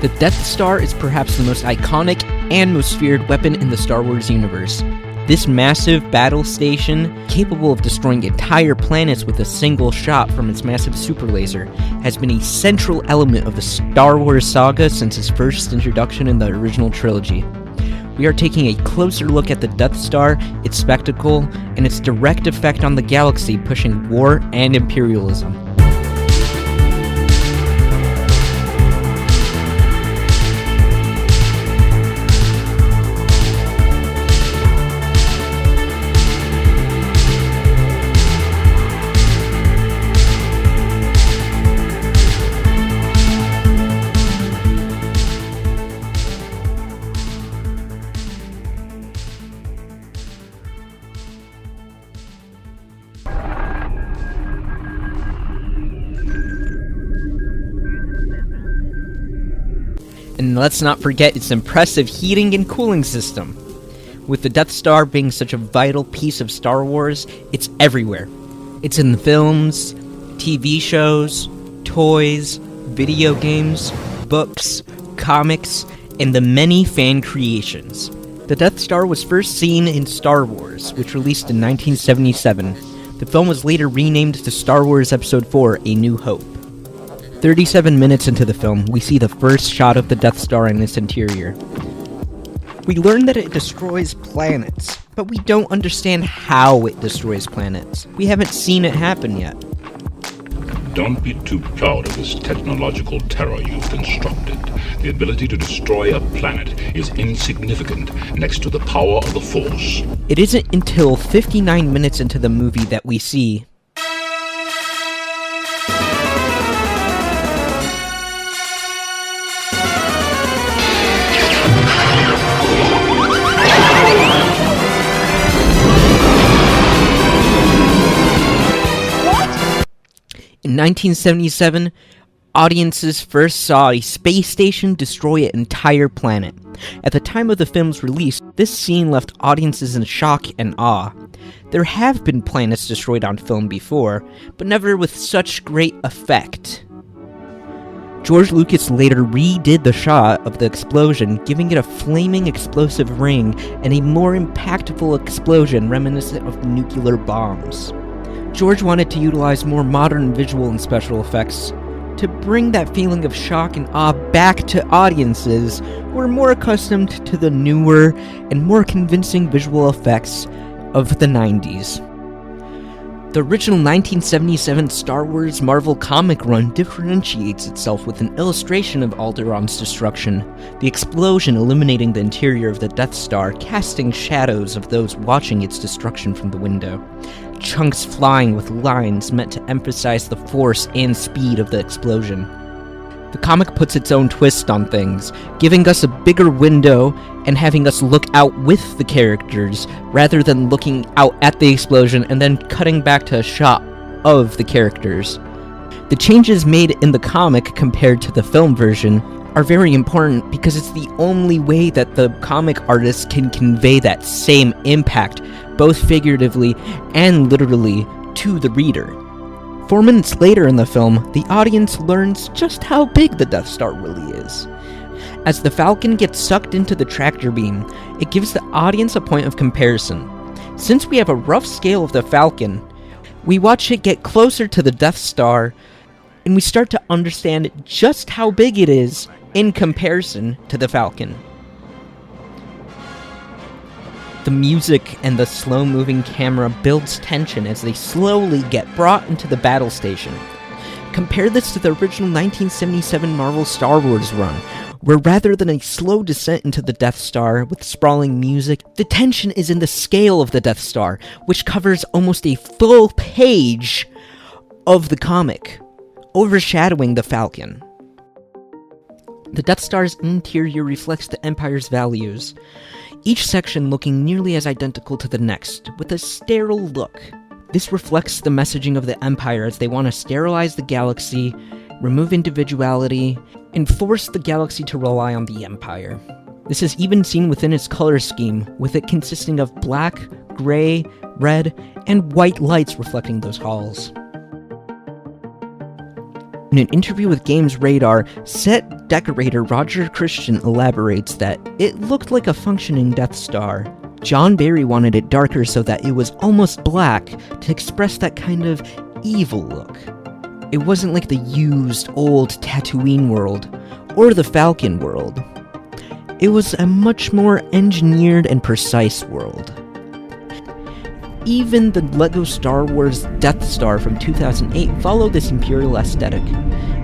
The Death Star is perhaps the most iconic and most feared weapon in the Star Wars universe. This massive battle station, capable of destroying entire planets with a single shot from its massive super laser, has been a central element of the Star Wars saga since its first introduction in the original trilogy. We are taking a closer look at the Death Star, its spectacle, and its direct effect on the galaxy, pushing war and imperialism. And let's not forget its impressive heating and cooling system. With the Death Star being such a vital piece of Star Wars, it's everywhere. It's in the films, TV shows, toys, video games, books, comics, and the many fan creations. The Death Star was first seen in Star Wars, which released in 1977. The film was later renamed to Star Wars Episode 4: A New Hope. 37 minutes into the film, we see the first shot of the Death Star and its interior. We learn that it destroys planets, but we don't understand how it destroys planets. We haven't seen it happen yet. Don't be too proud of this technological terror you've constructed. The ability to destroy a planet is insignificant next to the power of the Force. It isn't until 59 minutes into the movie that we see In 1977, audiences first saw a space station destroy an entire planet. At the time of the film's release, this scene left audiences in shock and awe. There have been planets destroyed on film before, but never with such great effect. George Lucas later redid the shot of the explosion, giving it a flaming explosive ring and a more impactful explosion reminiscent of nuclear bombs. George wanted to utilize more modern visual and special effects to bring that feeling of shock and awe back to audiences who are more accustomed to the newer and more convincing visual effects of the 90s. The original 1977 Star Wars Marvel comic run differentiates itself with an illustration of Alderaan's destruction, the explosion illuminating the interior of the Death Star, casting shadows of those watching its destruction from the window. Chunks flying with lines meant to emphasize the force and speed of the explosion. The comic puts its own twist on things, giving us a bigger window and having us look out with the characters, rather than looking out at the explosion and then cutting back to a shot of the characters. The changes made in the comic compared to the film version are very important because it's the only way that the comic artist can convey that same impact, both figuratively and literally, to the reader. 4 minutes later in the film, the audience learns just how big the Death Star really is. As the Falcon gets sucked into the tractor beam, it gives the audience a point of comparison. Since we have a rough scale of the Falcon, we watch it get closer to the Death Star, and we start to understand just how big it is in comparison to the Falcon. The music and the slow-moving camera builds tension as they slowly get brought into the battle station. Compare this to the original 1977 Marvel Star Wars run, where rather than a slow descent into the Death Star with sprawling music, the tension is in the scale of the Death Star, which covers almost a full page of the comic, overshadowing the Falcon. The Death Star's interior reflects the Empire's values, each section looking nearly as identical to the next, with a sterile look. This reflects the messaging of the Empire as they want to sterilize the galaxy, remove individuality, and force the galaxy to rely on the Empire. This is even seen within its color scheme, with it consisting of black, gray, red, and white lights reflecting those halls. In an interview with Games Radar, Set decorator Roger Christian elaborates that it looked like a functioning Death Star. John Barry wanted it darker so that it was almost black to express that kind of evil look. It wasn't like the used, old Tatooine world, or the Falcon world. It was a much more engineered and precise world. Even the LEGO Star Wars Death Star from 2008 followed this Imperial aesthetic,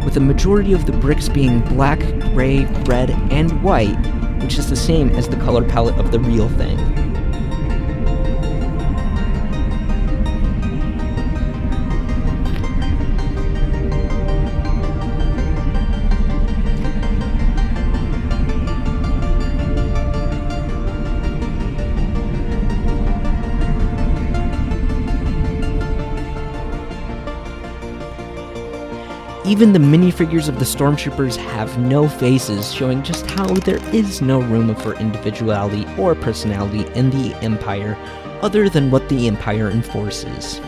with the majority of the bricks being black, gray, red, and white, which is the same as the color palette of the real thing. Even the minifigures of the stormtroopers have no faces, showing just how there is no room for individuality or personality in the Empire, other than what the Empire enforces.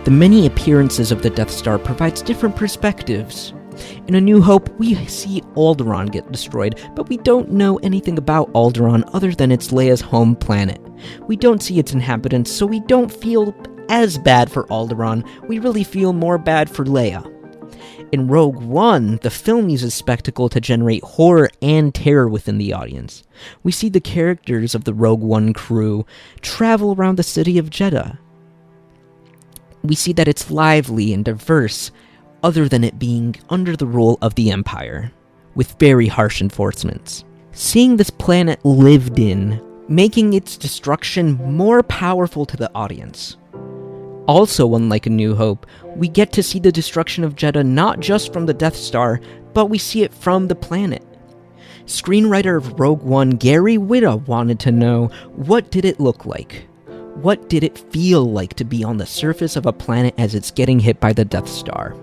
The many appearances of the Death Star provides different perspectives. In A New Hope, we see Alderaan get destroyed, but we don't know anything about Alderaan other than it's Leia's home planet. We don't see its inhabitants, so we don't feel as bad for Alderaan, we really feel more bad for Leia. In Rogue One, the film uses spectacle to generate horror and terror within the audience. We see the characters of the Rogue One crew travel around the city of Jeddah. We see that it's lively and diverse, other than it being under the rule of the Empire, with very harsh enforcements. Seeing this planet lived in, making its destruction more powerful to the audience. Also, unlike A New Hope, we get to see the destruction of Jeddah not just from the Death Star, but we see it from the planet. Screenwriter of Rogue One, Gary Whitta, wanted to know, what did it look like? What did it feel like to be on the surface of a planet as it's getting hit by the Death Star?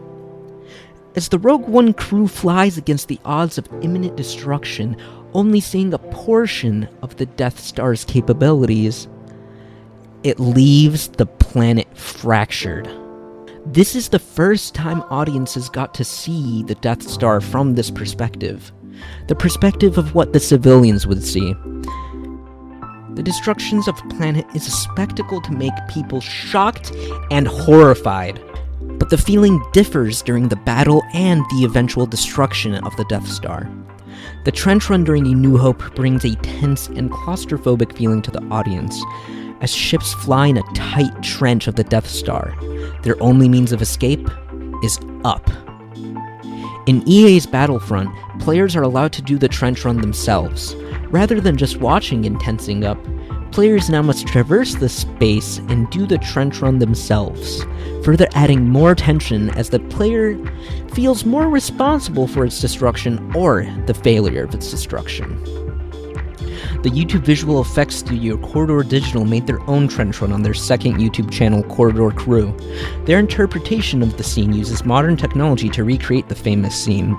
As the Rogue One crew flies against the odds of imminent destruction, only seeing a portion of the Death Star's capabilities, it leaves the planet fractured. This is the first time audiences got to see the Death Star from this perspective. The perspective of what the civilians would see. The destructions of the planet is a spectacle to make people shocked and horrified. But the feeling differs during the battle and the eventual destruction of the Death Star. The trench run during A New Hope brings a tense and claustrophobic feeling to the audience, as ships fly in a tight trench of the Death Star. Their only means of escape is up. In EA's Battlefront, players are allowed to do the trench run themselves. Rather than just watching and tensing up, players now must traverse the space and do the trench run themselves, further adding more tension as the player feels more responsible for its destruction or the failure of its destruction. The YouTube visual effects studio Corridor Digital made their own trench run on their second YouTube channel, Corridor Crew. Their interpretation of the scene uses modern technology to recreate the famous scene.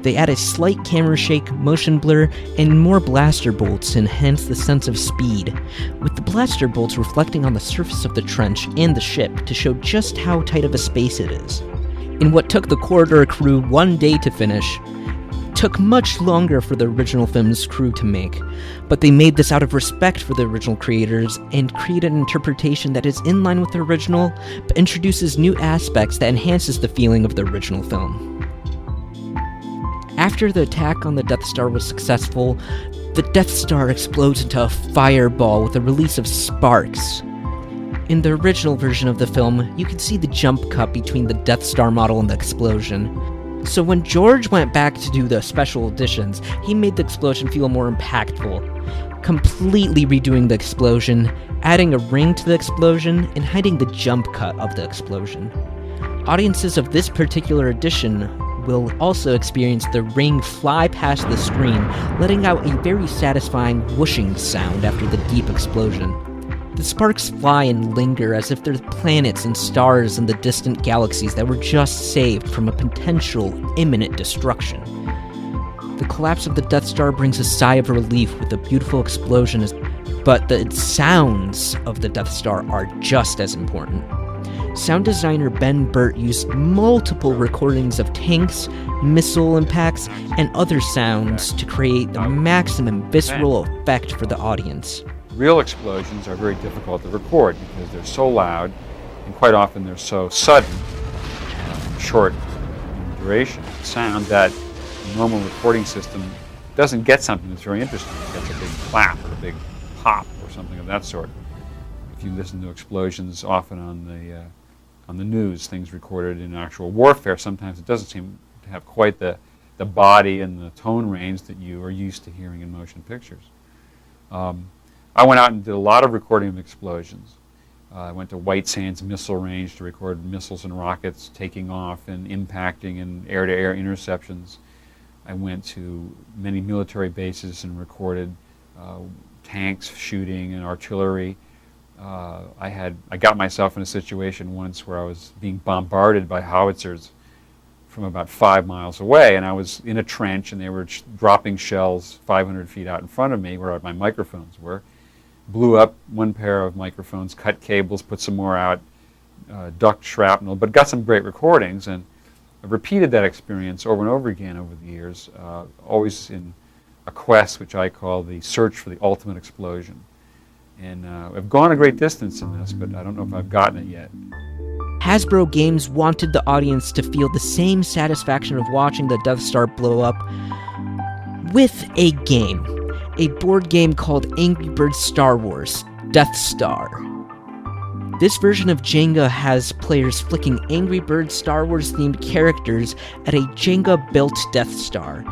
They add a slight camera shake, motion blur, and more blaster bolts to enhance the sense of speed, with the blaster bolts reflecting on the surface of the trench and the ship to show just how tight of a space it is. In what took the Corridor Crew 1 day to finish, took much longer for the original film's crew to make, but they made this out of respect for the original creators and created an interpretation that is in line with the original, but introduces new aspects that enhances the feeling of the original film. After the attack on the Death Star was successful, the Death Star explodes into a fireball with a release of sparks. In the original version of the film, you can see the jump cut between the Death Star model and the explosion. So when George went back to do the special editions, he made the explosion feel more impactful, completely redoing the explosion, adding a ring to the explosion, and hiding the jump cut of the explosion. Audiences of this particular edition will also experience the ring fly past the screen, letting out a very satisfying whooshing sound after the deep explosion. The sparks fly and linger as if they're planets and stars in the distant galaxies that were just saved from a potential imminent destruction. The collapse of the Death Star brings a sigh of relief with a beautiful explosion, but the sounds of the Death Star are just as important. Sound designer Ben Burt used multiple recordings of tanks, missile impacts, and other sounds to create the maximum visceral effect for the audience. Real explosions are very difficult to record because they're so loud, and quite often they're so sudden, short in duration, sound that a normal recording system doesn't get something that's very interesting. It gets a big clap or a big pop or something of that sort. If you listen to explosions often on the news, things recorded in actual warfare, sometimes it doesn't seem to have quite the body and the tone range that you are used to hearing in motion pictures. I went out and did a lot of recording of explosions. I went to White Sands Missile Range to record missiles and rockets taking off and impacting and air-to-air interceptions. I went to many military bases and recorded tanks shooting and artillery. I got myself in a situation once where I was being bombarded by howitzers from about 5 miles away, and I was in a trench and they were dropping shells 500 feet out in front of me where my microphones were. Blew up one pair of microphones, cut cables, put some more out, ducked shrapnel, but got some great recordings, and I've repeated that experience over and over again over the years, always in a quest which I call the search for the ultimate explosion. And I've gone a great distance in this, but I don't know if I've gotten it yet. Hasbro Games wanted the audience to feel the same satisfaction of watching the Death Star blow up with a game. A board game called Angry Birds Star Wars, Death Star. This version of Jenga has players flicking Angry Birds Star Wars themed characters at a Jenga-built Death Star.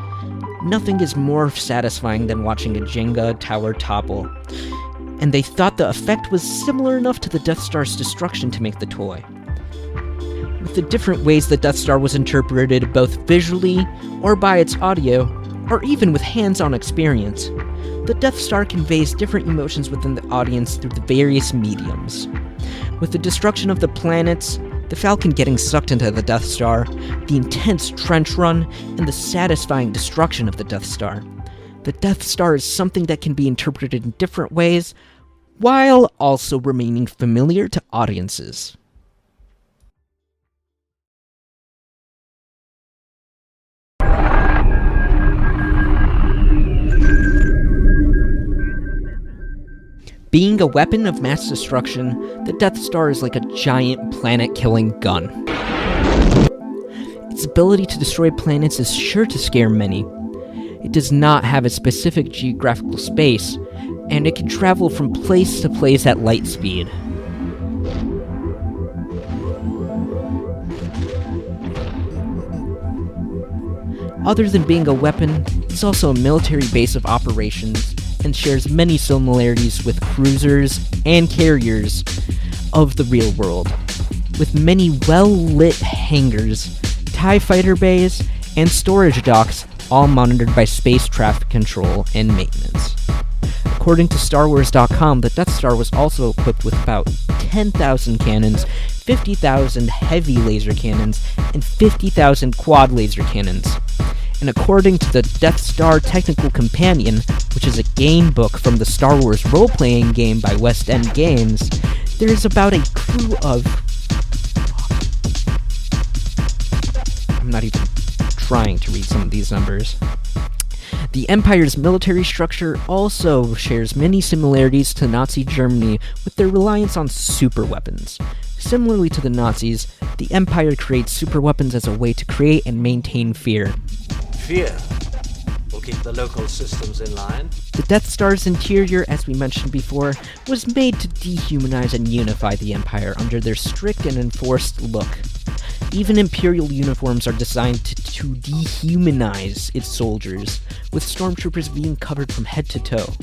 Nothing is more satisfying than watching a Jenga tower topple, and they thought the effect was similar enough to the Death Star's destruction to make the toy. With the different ways the Death Star was interpreted, both visually or by its audio, or even with hands-on experience, the Death Star conveys different emotions within the audience through the various mediums. With the destruction of the planets, the Falcon getting sucked into the Death Star, the intense trench run, and the satisfying destruction of the Death Star. The Death Star is something that can be interpreted in different ways, while also remaining familiar to audiences. Being a weapon of mass destruction, the Death Star is like a giant planet-killing gun. Its ability to destroy planets is sure to scare many. It does not have a specific geographical space, and it can travel from place to place at light speed. Other than being a weapon, it's also a military base of operations, and shares many similarities with cruisers and carriers of the real world, with many well-lit hangars, TIE fighter bays, and storage docks, all monitored by space traffic control and maintenance. According to StarWars.com, the Death Star was also equipped with about 10,000 cannons, 50,000 heavy laser cannons, and 50,000 quad laser cannons. And according to the Death Star Technical Companion, which is a game book from the Star Wars role-playing game by West End Games, there is about a crew of... I'm not even trying to read some of these numbers. The Empire's military structure also shares many similarities to Nazi Germany with their reliance on superweapons. Similarly to the Nazis, the Empire creates superweapons as a way to create and maintain fear. Fear will keep the local systems in line. The Death Star's interior, as we mentioned before, was made to dehumanize and unify the Empire under their strict and enforced look. Even Imperial uniforms are designed to dehumanize its soldiers, with stormtroopers being covered from head to toe.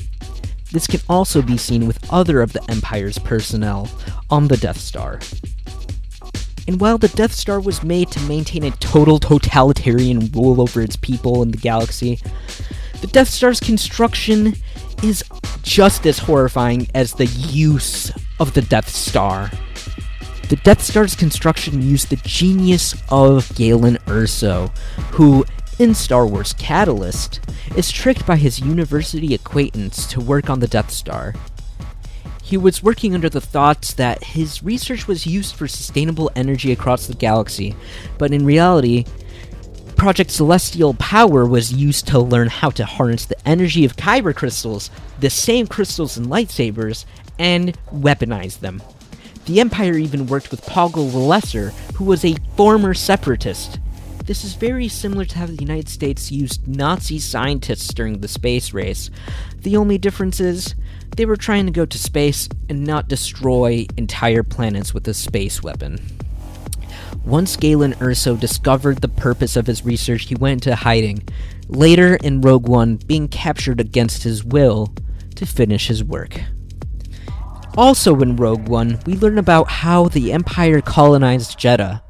This can also be seen with other of the Empire's personnel on the Death Star. And while the Death Star was made to maintain a total totalitarian rule over its people in the galaxy, the Death Star's construction is just as horrifying as the use of the Death Star. The Death Star's construction used the genius of Galen Erso, who, in Star Wars Catalyst, is tricked by his university acquaintance to work on the Death Star. He was working under the thoughts that his research was used for sustainable energy across the galaxy, but in reality, Project Celestial Power was used to learn how to harness the energy of kyber crystals, the same crystals in lightsabers, and weaponize them. The Empire even worked with Poggle the Lesser, who was a former separatist. This is very similar to how the United States used Nazi scientists during the space race. The only difference is, they were trying to go to space and not destroy entire planets with a space weapon. Once Galen Erso discovered the purpose of his research, he went into hiding, later in Rogue One being captured against his will to finish his work. Also in Rogue One, we learn about how the Empire colonized Jeddah.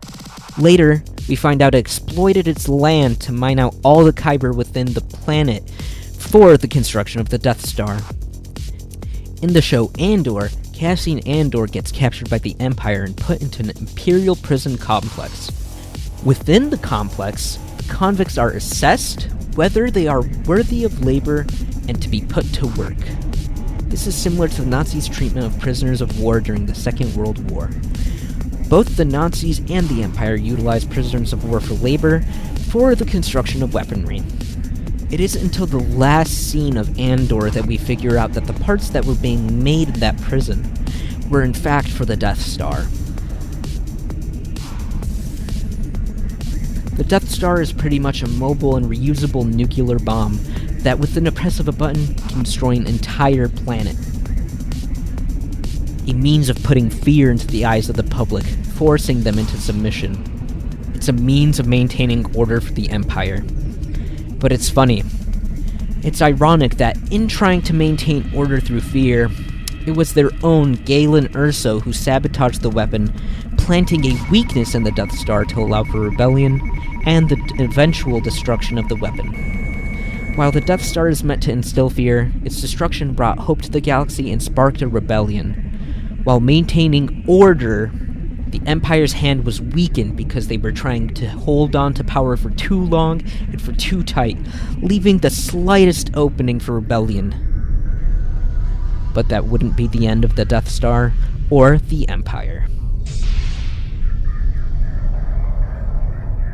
Later, we find out it exploited its land to mine out all the kyber within the planet for the construction of the Death Star. In the show Andor, Cassian Andor gets captured by the Empire and put into an Imperial prison complex. Within the complex, the convicts are assessed whether they are worthy of labor and to be put to work. This is similar to the Nazis' treatment of prisoners of war during the Second World War. Both the Nazis and the Empire utilized prisoners of war for labor for the construction of weaponry. It isn't until the last scene of Andor that we figure out that the parts that were being made in that prison were in fact for the Death Star. The Death Star is pretty much a mobile and reusable nuclear bomb that within a press of a button can destroy an entire planet. A means of putting fear into the eyes of the public, forcing them into submission. It's a means of maintaining order for the Empire. But it's funny. It's ironic that in trying to maintain order through fear, it was their own Galen Erso who sabotaged the weapon, planting a weakness in the Death Star to allow for rebellion and the eventual destruction of the weapon. While the Death Star is meant to instill fear, its destruction brought hope to the galaxy and sparked a rebellion. While maintaining order, the Empire's hand was weakened because they were trying to hold on to power for too long and for too tight, leaving the slightest opening for rebellion. But that wouldn't be the end of the Death Star or the Empire.